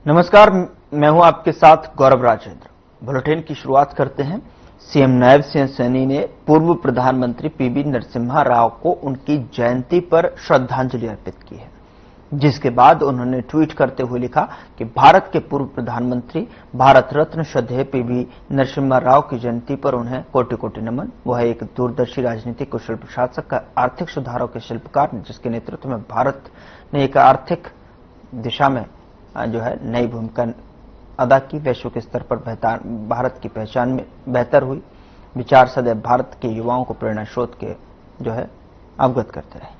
नमस्कार, मैं हूं आपके साथ गौरव राजेंद्र। बुलेटिन की शुरुआत करते हैं। सीएम नायब सिंह सैनी ने पूर्व प्रधानमंत्री पीवी नरसिम्हा राव को उनकी जयंती पर श्रद्धांजलि अर्पित की है, जिसके बाद उन्होंने ट्वीट करते हुए लिखा कि भारत के पूर्व प्रधानमंत्री भारत रत्न श्रद्धेय पीवी नरसिम्हा राव की जयंती पर उन्हें कोटि कोटि नमन। वह एक दूरदर्शी राजनीतिक कुशल प्रशासक, आर्थिक सुधारों के शिल्पकार, जिसके नेतृत्व में भारत ने एक आर्थिक दिशा में नई भूमिका अदा की। वैश्विक स्तर पर भारत की पहचान में बेहतर हुई। विचार सदैव भारत के युवाओं को प्रेरणा स्रोत के अवगत करते रहे।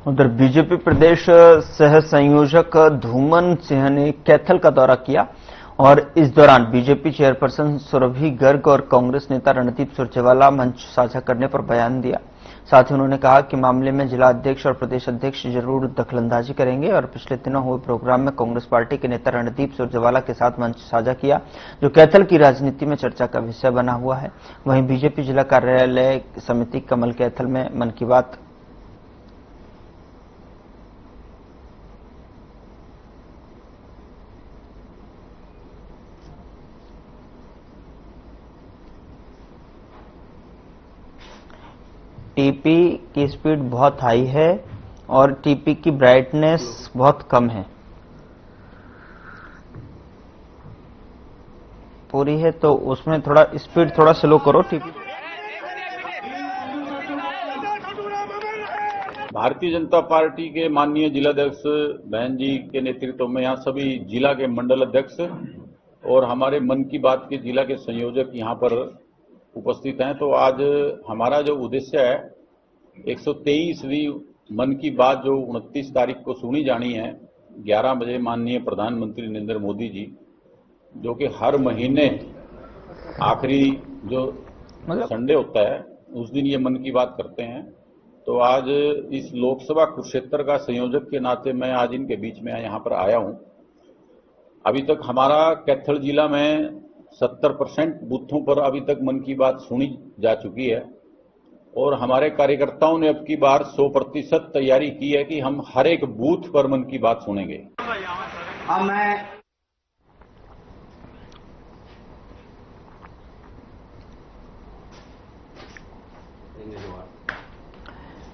उधर बीजेपी प्रदेश सह संयोजक धूमन सिंह ने कैथल का दौरा किया और इस दौरान बीजेपी चेयरपर्सन सुरभि गर्ग और कांग्रेस नेता रणदीप सुरजेवाला मंच साझा करने पर बयान दिया। साथ ही उन्होंने कहा कि मामले में जिला अध्यक्ष और प्रदेश अध्यक्ष जरूर दखलंदाजी करेंगे और पिछले दिनों हुए प्रोग्राम में कांग्रेस पार्टी के नेता रणदीप सुरजेवाला के साथ मंच साझा किया, जो कैथल की राजनीति में चर्चा का विषय बना हुआ है। वहीं बीजेपी जिला कार्यालय समिति कमल कैथल में मन की बात टीपी की स्पीड बहुत हाई है और टीपी की ब्राइटनेस बहुत कम है। पूरी है तो उसमें थोड़ा स्पीड थोड़ा स्लो करो। टीपी भारतीय जनता पार्टी के माननीय जिलाध्यक्ष बहन जी के नेतृत्व में यहाँ सभी जिला के मंडल अध्यक्ष और हमारे मन की बात के जिला के संयोजक यहाँ पर उपस्थित हैं। तो आज हमारा जो उद्देश्य है 123वीं मन की बात जो 29 तारीख को सुनी जानी है 11 बजे, माननीय प्रधानमंत्री नरेंद्र मोदी जी, जो कि हर महीने आखिरी जो संडे होता है उस दिन ये मन की बात करते हैं। तो आज इस लोकसभा कुरुक्षेत्र का संयोजक के नाते मैं आज इनके बीच में यहाँ पर आया हूँ। अभी तक हमारा कैथल जिला में 70% बूथों पर अभी तक मन की बात सुनी जा चुकी है और हमारे कार्यकर्ताओं ने अब की बार 100% तैयारी की है कि हम हर एक बूथ पर मन की बात सुनेंगे।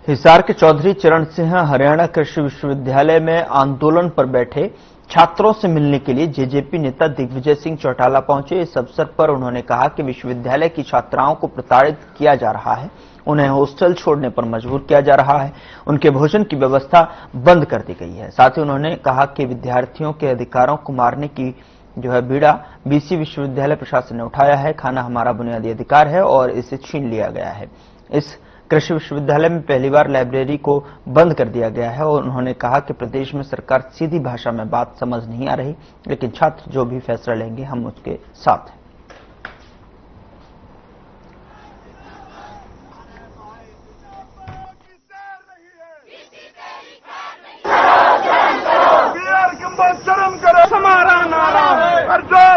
हिसार के चौधरी चरण सिंह हरियाणा कृषि विश्वविद्यालय में आंदोलन पर बैठे छात्रों से मिलने के लिए जेजेपी नेता दिग्विजय सिंह चौटाला पहुंचे। इस अवसर पर उन्होंने कहा कि विश्वविद्यालय की छात्राओं को प्रताड़ित किया जा रहा है, उन्हें हॉस्टल छोड़ने पर मजबूर किया जा रहा है, उनके भोजन की व्यवस्था बंद कर दी गई है। साथ ही उन्होंने कहा कि विद्यार्थियों के अधिकारों को मारने की बीड़ा बीसी विश्वविद्यालय प्रशासन ने उठाया है। खाना हमारा बुनियादी अधिकार है और इसे छीन लिया गया है। इस कृषि विश्वविद्यालय में पहली बार लाइब्रेरी को बंद कर दिया गया है और उन्होंने कहा कि प्रदेश में सरकार सीधी भाषा में बात समझ नहीं आ रही, लेकिन छात्र जो भी फैसला लेंगे हम उसके साथ हैं।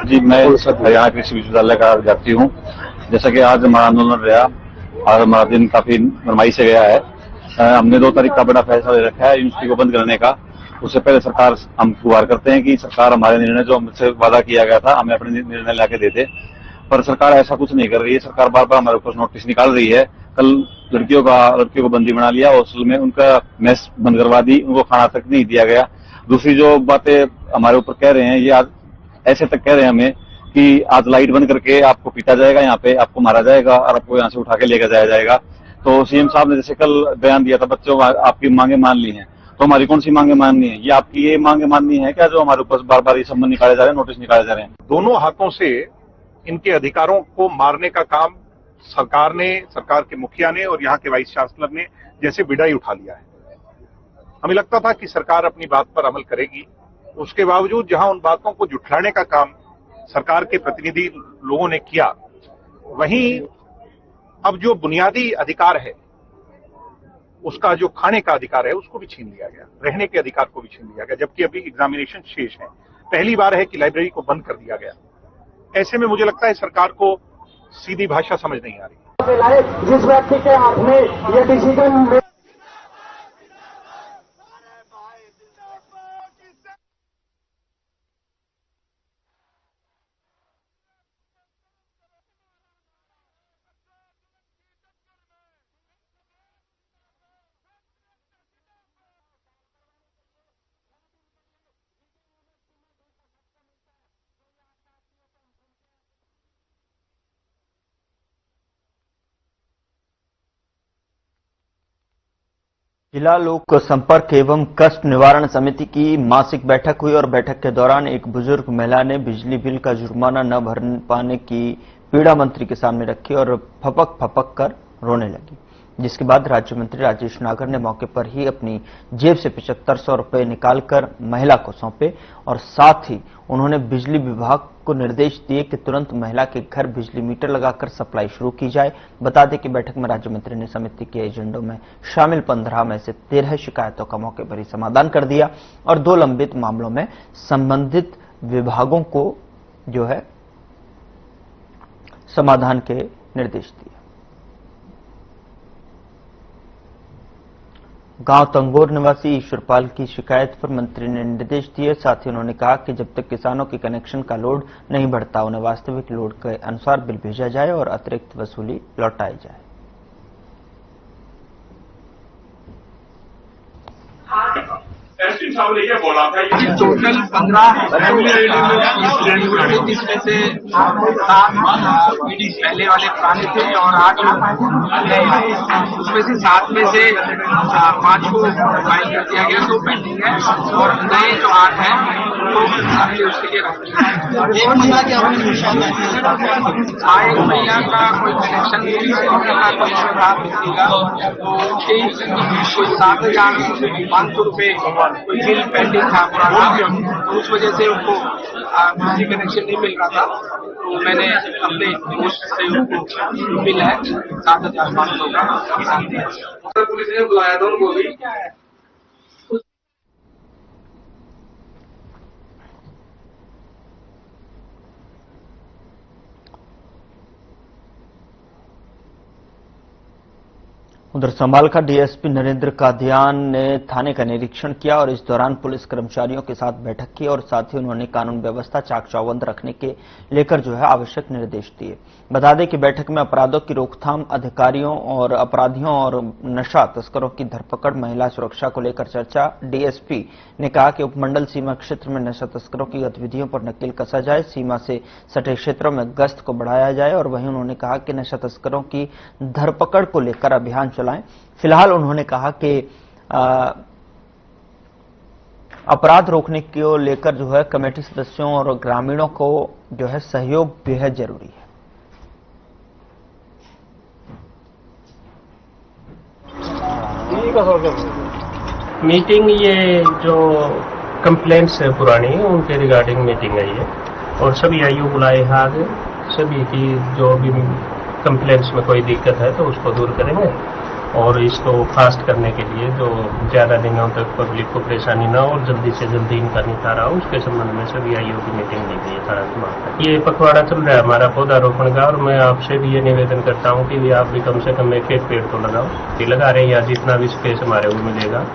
जी, मैं हरियाणा कृषि विश्वविद्यालय का विद्यार्थी हूँ। जैसा कि आज हमारा आंदोलन रहा और हमारा दिन काफी नरमाई से गया है। हमने 2 तारीख का बड़ा फैसला ले रखा है यूनिवर्सिटी को बंद करने का। उससे पहले सरकार हम गुहार करते हैं कि सरकार हमारे निर्णय जो हमसे वादा किया गया था हमें अपने निर्णय लाके दे दे, पर सरकार ऐसा कुछ नहीं कर रही है। सरकार बार बार हमारे ऊपर नोटिस निकाल रही है। कल लड़कियों को बंदी बना लिया, हॉस्टल में उनका मेस बंद करवा दी, उनको खाना तक नहीं दिया गया। दूसरी जो बातें हमारे ऊपर कह रहे हैं, ये आज ऐसे तक कह रहे हैं हमें कि आज लाइट बंद करके आपको पीटा जाएगा, यहाँ पे आपको मारा जाएगा और आपको यहाँ से उठा के लेकर जाया जाएगा। तो सीएम साहब ने जैसे कल बयान दिया था, बच्चों आपकी मांगे मान ली हैं, तो हमारी कौन सी मांगे माननी है? ये आपकी ये मांगे माननी है क्या जो हमारे ऊपर बार बार ये संबंध निकाले जा रहे हैं, नोटिस निकाले जा रहे हैं? दोनों हाथों से इनके अधिकारों को मारने का काम सरकार के मुखिया ने और यहाँ के वाइस चांसलर ने जैसे विडाई उठा लिया है। हमें लगता था कि सरकार अपनी बात पर अमल करेगी। उसके बावजूद जहां उन बातों को जुठलाने का काम सरकार के प्रतिनिधि लोगों ने किया, वहीं अब जो बुनियादी अधिकार है, उसका जो खाने का अधिकार है, उसको भी छीन लिया गया, रहने के अधिकार को भी छीन लिया गया, जबकि अभी एग्जामिनेशन शेष है। पहली बार है कि लाइब्रेरी को बंद कर दिया गया। ऐसे में मुझे लगता है सरकार को सीधी भाषा समझ नहीं आ रही। जिस व्यक्ति के हाथ में ये डिसीजन जिला लोक संपर्क एवं कष्ट निवारण समिति की मासिक बैठक हुई और बैठक के दौरान एक बुजुर्ग महिला ने बिजली बिल का जुर्माना न भर पाने की पीड़ा मंत्री के सामने रखी और फपक फपक कर रोने लगी, जिसके बाद राज्य मंत्री राजेश नागर ने मौके पर ही अपनी जेब से 7500 रुपए निकालकर महिला को सौंपे और साथ ही उन्होंने बिजली विभाग को निर्देश दिए कि तुरंत महिला के घर बिजली मीटर लगाकर सप्लाई शुरू की जाए। बता दें कि बैठक में राज्य मंत्री ने समिति के एजेंडों में शामिल 15 में से 13 शिकायतों का मौके पर ही समाधान कर दिया और 2 लंबित मामलों में संबंधित विभागों को जो है समाधान के निर्देश दिए। गांव तंगोर निवासी ईश्वरपाल की शिकायत पर मंत्री ने निर्देश दिए। साथ ही उन्होंने कहा कि जब तक किसानों के कनेक्शन का लोड नहीं बढ़ता, उन्हें वास्तविक लोड के अनुसार बिल भेजा जाए और अतिरिक्त वसूली लौटाई जाए। एसपी साहब ने ये बोला था कि टोटल 15 जिसमें से 7 पहले वाले पुराने थे और 8 नए आए। उसमें से 7 में से 5 को फाइल कर दिया गया, 2 पेंडिंग है और नए जो 8 हैं तो उसके लिए एक महिला की एक महिला का कोई कनेक्शन का कोई सुधार मिलेगा तो कोई 7,500 रुपए कोई बिल पेंडिंग था पुराना, तो उस वजह से उनको बिजली कनेक्शन नहीं मिल रहा था। तो मैंने अपने दोस्त से उनको बिल है 7,500 का पुलिस ने बुलाया था उनको भी। उधर संभाल का डीएसपी नरेंद्र कादियान ने थाने का निरीक्षण किया और इस दौरान पुलिस कर्मचारियों के साथ बैठक की और साथ ही उन्होंने कानून व्यवस्था चाक चौबंद रखने के लेकर जो है आवश्यक निर्देश दिए। बता दें कि बैठक में अपराधों की रोकथाम, अधिकारियों और अपराधियों और नशा तस्करों की धरपकड़, महिला सुरक्षा को लेकर चर्चा। डीएसपी ने कहा कि उपमंडल सीमा क्षेत्र में नशा तस्करों की गतिविधियों पर नकेल कसा जाए, सीमा से सटे क्षेत्रों में गश्त को बढ़ाया जाए और वहीं उन्होंने कहा कि नशा तस्करों की धरपकड़ को लेकर अभियान चलाएं। फिलहाल उन्होंने कहा कि अपराध रोकने को लेकर जो है कमेटी सदस्यों और ग्रामीणों को जो है सहयोग बेहद जरूरी है। मीटिंग ये जो कंप्लेंट्स है पुरानी उनके रिगार्डिंग मीटिंग है ये, और सभी आईओ बुलाए हैं आगे, सभी की जो भी कंप्लेंट्स में कोई दिक्कत है तो उसको दूर करेंगे और इसको फास्ट करने के लिए जो ज्यादा दिनों तक पब्लिक को परेशानी ना और जल्दी से जल्दी इनका निपटारा हो उसके संबंध में सभी आईओ की मीटिंग ली गई है। ये पखवाड़ा चल रहा है हमारा पौधारोपण का और मैं आपसे भी ये निवेदन करता हूँ कि आप भी कम से कम 1 पेड़ तो लगाओ। ये लगा रहे हैं यहाँ जितना भी स्पेस हमारे को मिलेगा।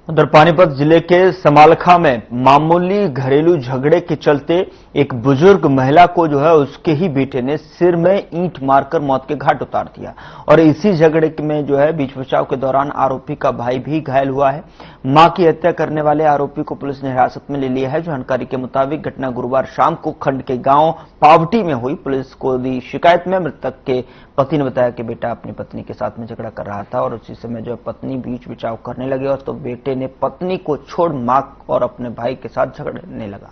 उधर पानीपत जिले के समालखा में मामूली घरेलू झगड़े के चलते एक बुजुर्ग महिला को जो है उसके ही बेटे ने सिर में ईंट मारकर मौत के घाट उतार दिया और इसी झगड़े में जो है बीच बचाव के दौरान आरोपी का भाई भी घायल हुआ है। मां की हत्या करने वाले आरोपी को पुलिस ने हिरासत में ले लिया है। जानकारी के मुताबिक घटना गुरुवार शाम को खंड के गांव पावटी में हुई। पुलिस को दी शिकायत में मृतक के पति ने बताया कि बेटा अपनी पत्नी के साथ में झगड़ा कर रहा था और उसी समय जो पत्नी बीच बचाव करने लगे और तो बेटे ने पत्नी को छोड़ मां और अपने भाई के साथ झगड़ने लगा।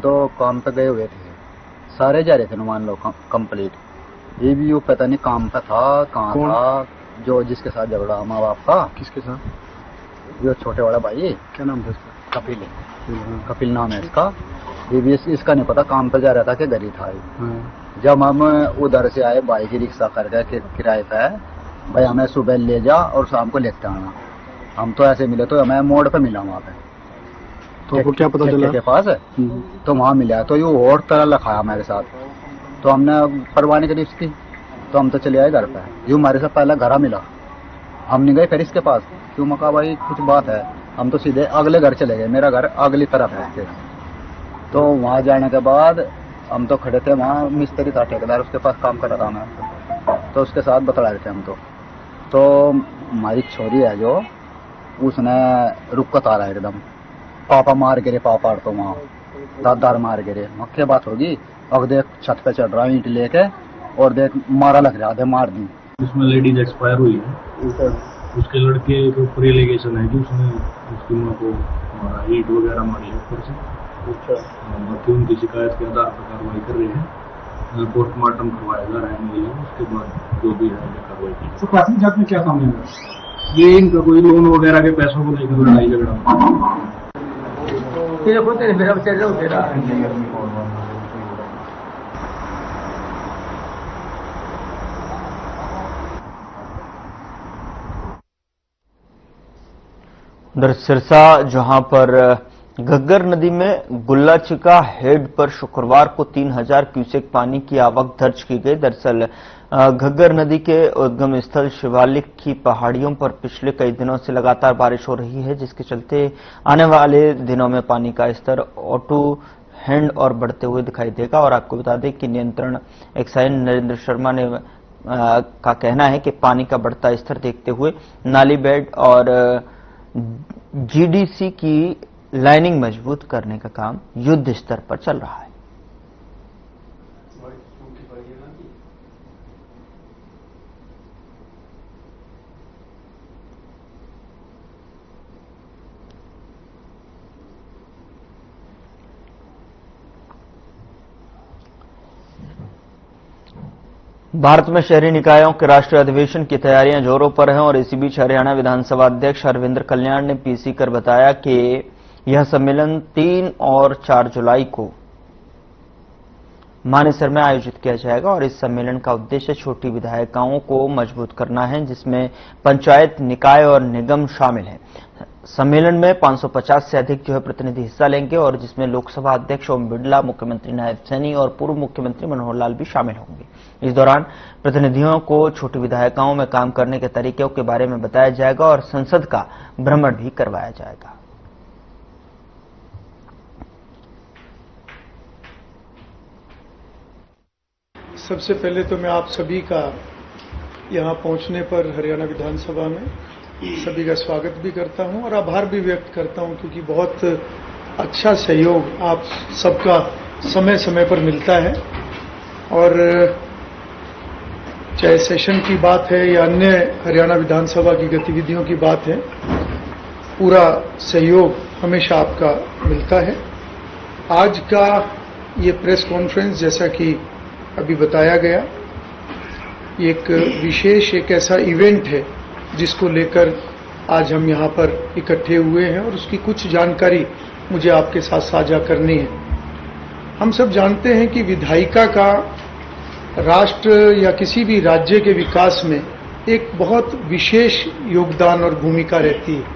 तो काम पे गए हुए थे, सारे जा रहे थे मान लो कंप्लीट। ये भी वो पता नहीं काम पे था, कहाँ था, जो जिसके साथ झगड़ा माँ बाप का। किसके साथ? जो छोटे वाला भाई, क्या नाम था इसका? कपिल है, कपिल नाम है इसका। ये भी इसका नहीं पता, काम पे जा रहा था कि घर ही था। जब हम उधर से आए बाइक की रिक्शा करके किराए पे, भाई हमें सुबह ले जा और शाम को लेते आना। हम तो ऐसे मिले, तो हमें मोड़ पे मिला वहाँ पे, तो आपको क्या पता चला? के पास है तो वहाँ मिला, तो ये और तरह लखाया हमारे साथ। तो हमने परवाह नहीं करी उसकी, तो हम तो चले आए घर पे। यूँ हमारे साथ पहला घर मिला, हम नहीं गए फिर इसके पास, क्यों मका भाई कुछ बात है। हम तो सीधे अगले घर चले गए, मेरा घर अगली तरफ है इसके। तो वहाँ जाने के बाद हम तो खड़े थे, वहाँ मिस्त्री था ठेकेदार, उसके पास काम कर रहा था मैं, तो उसके साथ बतला रहे थे हम। तो हमारी छोरी है जो, उसने रुक कर तारा एकदम, पापा मार गिरे, पापा तो वहाँ दादार मार गिरे। मक्के बात होगी, अब देख छत पे चढ़ रहा है ईंट लेके, और देख मारा लग रहा है, मार दी। इसमें लेडीज एक्सपायर हुई है, उसके लड़के के ऊपर एलिगेशन है कि उसने उसकी माँ को मारा, ईंट वगैरह मारी है ऊपर से। बाकी उनकी शिकायत के आधार पर कार्रवाई कर रहे हैं, पोस्टमार्टम करवाया जा रहा है, उसके बाद जो भी है कार्रवाई की। तो प्राथमिक जांच में क्या सामने आया? ये इनका कोई लोन वगैरह के पैसों को लेकर लड़ाई झगड़ा। उधर सिरसा, जहां पर घग्गर नदी में गुल्लाचिका हेड पर शुक्रवार को 3000 क्यूसेक पानी की आवक दर्ज की गई। दरअसल घग्गर नदी के उद्गम स्थल शिवालिक की पहाड़ियों पर पिछले कई दिनों से लगातार बारिश हो रही है, जिसके चलते आने वाले दिनों में पानी का स्तर ऑटो हैंड और बढ़ते हुए दिखाई देगा। और आपको बता दें कि नियंत्रण एक्साइन नरेंद्र शर्मा ने का कहना है कि पानी का बढ़ता स्तर देखते हुए नाली बेड और जीडीसी की लाइनिंग मजबूत करने का काम युद्ध स्तर पर चल रहा है। भारत में शहरी निकायों के राष्ट्रीय अधिवेशन की तैयारियां जोरों पर हैं और इसी बीच हरियाणा विधानसभा अध्यक्ष हरविंद्र कल्याण ने पीसी कर बताया कि यह सम्मेलन 3 और 4 जुलाई को मानेसर में आयोजित किया जाएगा और इस सम्मेलन का उद्देश्य छोटी विधायिकाओं को मजबूत करना है, जिसमें पंचायत, निकाय और निगम शामिल हैं। सम्मेलन में 550 से अधिक जो है प्रतिनिधि हिस्सा लेंगे और जिसमें लोकसभा अध्यक्ष ओम बिरला, मुख्यमंत्री नायब सैनी और पूर्व मुख्यमंत्री मनोहर लाल भी शामिल होंगे। इस दौरान प्रतिनिधियों को छोटी विधायिकाओं में काम करने के तरीकों के बारे में बताया जाएगा और संसद का भ्रमण भी करवाया जाएगा। सबसे पहले तो मैं आप सभी का यहाँ पहुँचने पर हरियाणा विधानसभा में सभी का स्वागत भी करता हूँ और आभार भी व्यक्त करता हूँ, क्योंकि बहुत अच्छा सहयोग आप सबका समय समय पर मिलता है। और चाहे सेशन की बात है या अन्य हरियाणा विधानसभा की गतिविधियों की बात है, पूरा सहयोग हमेशा आपका मिलता है। आज का ये प्रेस कॉन्फ्रेंस, जैसा कि अभी बताया गया, एक विशेष एक ऐसा इवेंट है जिसको लेकर आज हम यहाँ पर इकट्ठे हुए हैं और उसकी कुछ जानकारी मुझे आपके साथ साझा करनी है। हम सब जानते हैं कि विधायिका का राष्ट्र या किसी भी राज्य के विकास में एक बहुत विशेष योगदान और भूमिका रहती है।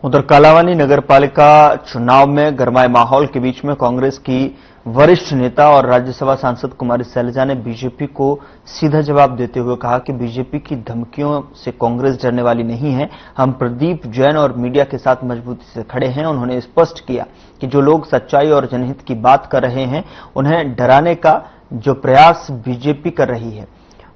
उधर कालावानी नगरपालिका चुनाव में गरमाए माहौल के बीच में कांग्रेस की वरिष्ठ नेता और राज्यसभा सांसद कुमारी शैलजा ने बीजेपी को सीधा जवाब देते हुए कहा कि बीजेपी की धमकियों से कांग्रेस डरने वाली नहीं है। हम प्रदीप जैन और मीडिया के साथ मजबूती से खड़े हैं। उन्होंने स्पष्ट किया कि जो लोग सच्चाई और जनहित की बात कर रहे हैं, उन्हें डराने का जो प्रयास बीजेपी कर रही है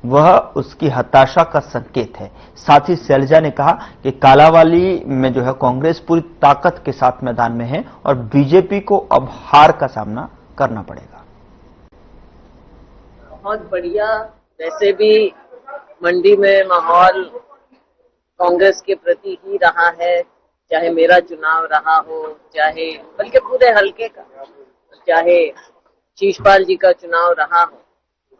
वह उसकी हताशा का संकेत है। साथ ही शैलजा ने कहा कि कालावाली में जो है कांग्रेस पूरी ताकत के साथ मैदान में है और बीजेपी को अब हार का सामना करना पड़ेगा। बहुत बढ़िया। वैसे भी मंडी में माहौल कांग्रेस के प्रति ही रहा है, चाहे मेरा चुनाव रहा हो, चाहे बल्कि पूरे हलके का, चाहे शीशपाल जी का चुनाव रहा हो,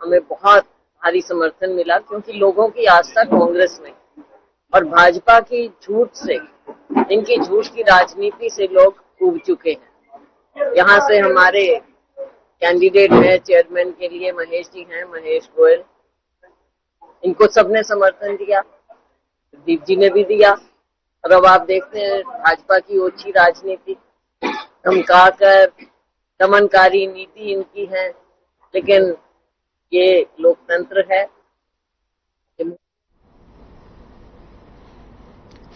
हमें बहुत भारी समर्थन मिला क्योंकि लोगों की आस्था कांग्रेस में और भाजपा की झूठ से, इनकी झूठ की राजनीति से लोग ऊब चुके हैं। यहाँ से हमारे कैंडिडेट है चेयरमैन के लिए महेश जी हैं, महेश गोयल, इनको सबने समर्थन दिया, दीप जी ने भी दिया। और अब आप देखते हैं भाजपा की ओछी राजनीति, धमकाकर दमनकारी नीति इनकी है, लेकिन ये लोकतंत्र है।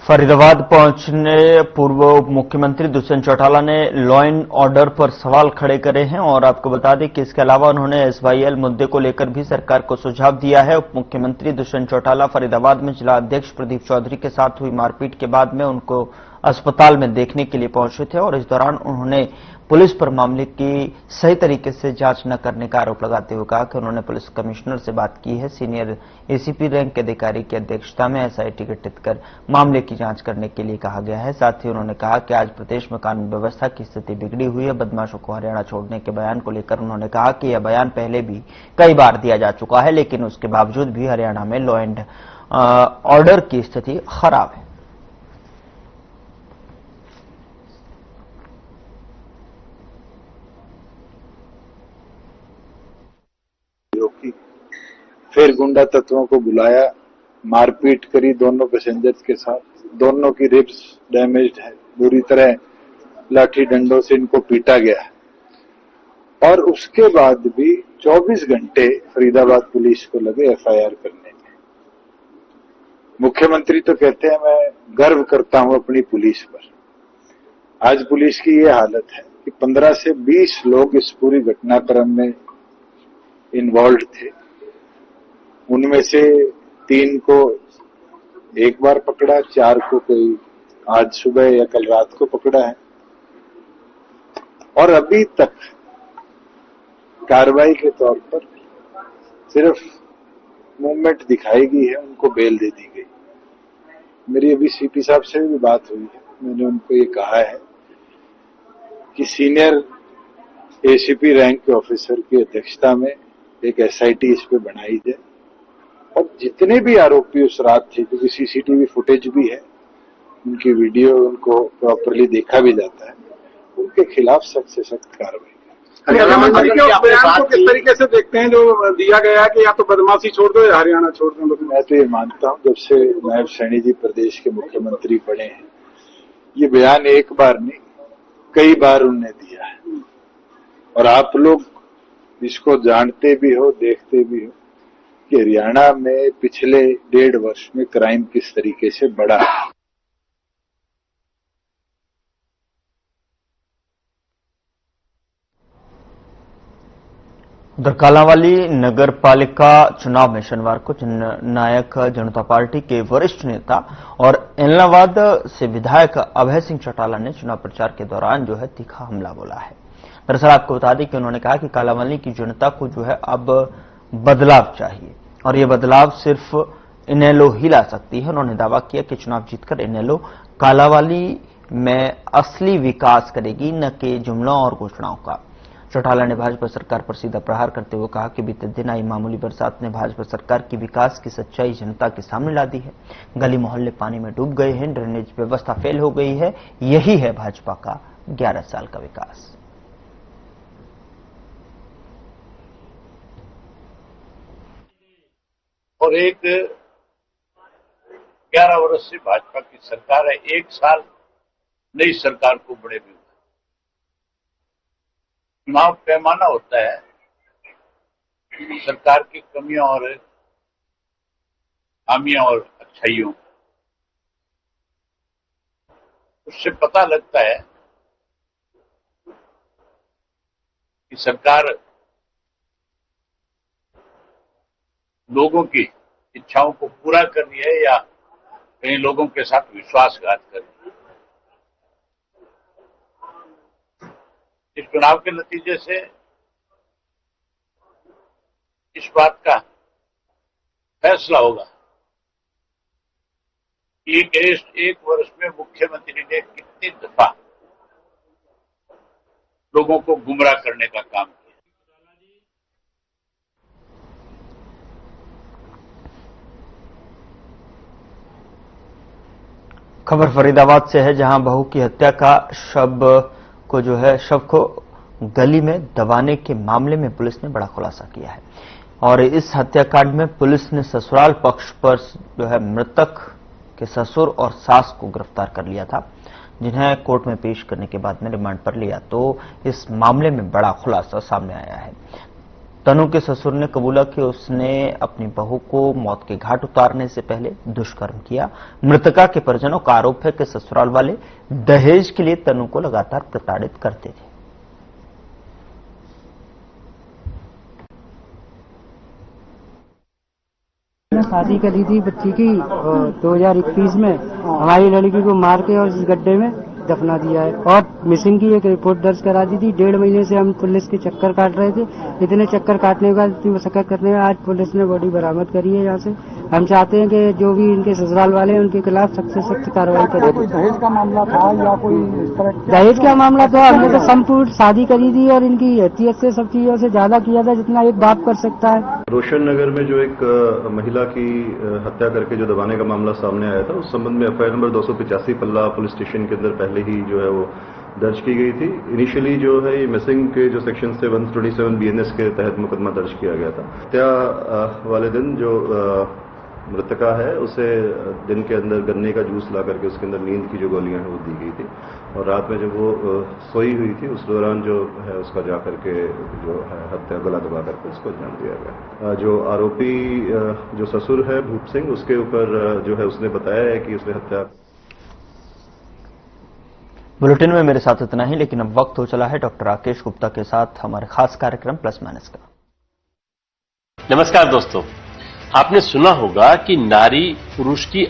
फरीदाबाद पहुंचने पूर्व उप मुख्यमंत्री दुष्यंत चौटाला ने लॉ एंड ऑर्डर पर सवाल खड़े करे हैं और आपको बता दें कि इसके अलावा उन्होंने एसवाईएल मुद्दे को लेकर भी सरकार को सुझाव दिया है। उप मुख्यमंत्री दुष्यंत चौटाला फरीदाबाद में जिला अध्यक्ष प्रदीप चौधरी के साथ हुई मारपीट के बाद में उनको अस्पताल में देखने के लिए पहुंचे थे और इस दौरान उन्होंने पुलिस पर मामले की सही तरीके से जांच न करने का आरोप लगाते हुए कहा कि उन्होंने पुलिस कमिश्नर से बात की है। सीनियर एसीपी रैंक के अधिकारी की अध्यक्षता में एसआईटी गठित कर मामले की जांच करने के लिए कहा गया है। साथ ही उन्होंने कहा कि आज प्रदेश में कानून व्यवस्था की स्थिति बिगड़ी हुई है। बदमाशों को हरियाणा छोड़ने के बयान को लेकर उन्होंने कहा कि यह बयान पहले भी कई बार दिया जा चुका है, लेकिन उसके बावजूद भी हरियाणा में लॉ एंड ऑर्डर की स्थिति खराब है। फिर गुंडा तत्वों को बुलाया, मारपीट करी दोनों पैसेंजर्स के साथ, दोनों की रिब्स डैमेज्ड है, बुरी तरह लाठी डंडों से इनको पीटा गया है। और उसके बाद भी 24 घंटे फरीदाबाद पुलिस को लगे एफआईआर करने में। मुख्यमंत्री तो कहते हैं मैं गर्व करता हूं अपनी पुलिस पर। आज पुलिस की ये हालत है कि 15 से 20 लोग इस पूरी घटनाक्रम में इन्वॉल्व थे। उनमें से 3 को एक बार पकड़ा, 4 को कोई आज सुबह या कल रात को पकड़ा है और अभी तक कार्रवाई के तौर पर सिर्फ मूवमेंट दिखाई गई है, उनको बेल दे दी गई। मेरी अभी सीपी साहब से भी बात हुई है, मैंने उनको ये कहा है कि सीनियर एसीपी रैंक के ऑफिसर की अध्यक्षता में एक एसआईटी इस पे बनाई जाए और जितने भी आरोपी उस रात थे, क्योंकि सीसीटीवी फुटेज भी है, उनकी वीडियो उनको प्रॉपरली देखा भी जाता है, उनके खिलाफ सख्त से सख्त कार्रवाई। हरियाणा मंत्री के बयान को किस तरीके से देखते हैं जो दिया गया है कि या तो बदमाशी छोड़ दो या हरियाणा छोड़ दो? मैं तो ये मानता हूँ जब से नायब सैनी जी प्रदेश के मुख्यमंत्री बने हैं, ये बयान एक बार नहीं कई बार उन्होंने दिया है और आप लोग इसको जानते भी हो, देखते भी हो कि हरियाणा में पिछले 1.5 वर्ष में क्राइम किस तरीके से बढ़ा है। उधर कालांवाली नगर पालिका चुनाव में शनिवार को जननायक जनता पार्टी के वरिष्ठ नेता और एलनाबाद से विधायक अभय सिंह चौटाला ने चुनाव प्रचार के दौरान जो है तीखा हमला बोला है। दरअसल आपको बता दें कि उन्होंने कहा कि कालांवाली की जनता को जो है अब बदलाव चाहिए और ये बदलाव सिर्फ इनेलो ही ला सकती है। उन्होंने दावा किया कि चुनाव जीतकर इनेलो कालांवाली में असली विकास करेगी, न कि जुमलों और घोषणाओं का। चौटाला ने भाजपा सरकार पर सीधा प्रहार करते हुए कहा कि बीते दिन आई मामूली बरसात ने भाजपा सरकार की विकास की सच्चाई जनता के सामने ला दी है। गली मोहल्ले पानी में डूब गए हैं, ड्रेनेज व्यवस्था फेल हो गई है। यही है भाजपा का 11 साल का विकास। और एक 11 वर्ष से भाजपा की सरकार है, 1 साल नई सरकार को बड़े भी। चुनाव पैमाना होता है सरकार की कमियों और खामियों और अच्छाइयों, उससे पता लगता है कि सरकार लोगों की इच्छाओं को पूरा कर रही है या कहीं लोगों के साथ विश्वासघात कर रही है। इस चुनाव के नतीजे से इस बात का फैसला होगा एक वर्ष में मुख्यमंत्री ने कितनी दफा लोगों को गुमराह करने का काम किया। खबर फरीदाबाद से है, जहां बहू की हत्या का शव को गली में दबाने के मामले में पुलिस ने बड़ा खुलासा किया है। और इस हत्याकांड में पुलिस ने ससुराल पक्ष पर मृतक के ससुर और सास को गिरफ्तार कर लिया था, जिन्हें कोर्ट में पेश करने के बाद में रिमांड पर लिया। तो इस मामले में बड़ा खुलासा सामने आया है। तनु के ससुर ने कबूला कि उसने अपनी बहू को मौत के घाट उतारने से पहले दुष्कर्म किया। मृतका के परिजनों का आरोप है कि ससुराल वाले दहेज के लिए तनु को लगातार प्रताड़ित करते थे। शादी करी थी बच्ची की 2021 में, हमारी लड़की को मार के और इस गड्ढे में दफना दिया है और मिसिंग की एक रिपोर्ट दर्ज करा दी थी। 1.5 महीने से हम पुलिस के चक्कर काट रहे थे। इतने चक्कर काटने के बाद, इतनी मशक्कत करने के बाद आज पुलिस ने बॉडी बरामद करी है यहाँ से। हम चाहते हैं कि जो भी इनके ससुराल वाले हैं उनके खिलाफ सख्त से सख्त कार्रवाई करें। कोई दहेज का मामला था या कोई इस तरह? दहेज का मामला था, हमने तो संपूर्ण शादी करी थी और इनकी हैसियत से सब चीजों से ज्यादा किया था जितना एक बाप कर सकता है। रोशन नगर में जो एक महिला की हत्या करके जो दबाने का मामला सामने आया था, उस संबंध में एफआईआर नंबर 285 पल्ला पुलिस स्टेशन के अंदर पहले ही जो है वो दर्ज की गई थी। इनिशियली जो है ये मिसिंग के जो सेक्शन थे 127 BNS के तहत मुकदमा दर्ज किया गया था। हत्या वाले दिन जो मृतका है उसे दिन के अंदर गन्ने का जूस ला करके उसके अंदर नींद की जो गोलियां हैं वो दी गई थी और रात में जब वो सोई हुई थी उस दौरान जो है उसका जा करके जो है हत्या गला दबा करके उसको अंजाम दिया गया। जो आरोपी जो ससुर है भूप सिंह, उसके ऊपर जो है उसने बताया है कि उसने हत्या। बुलेटिन में मेरे साथ इतना ही, लेकिन अब वक्त हो चला है डॉक्टर राकेश गुप्ता के साथ हमारे खास कार्यक्रम प्लस माइनस का। नमस्कार दोस्तों, आपने सुना होगा कि नारी पुरुष की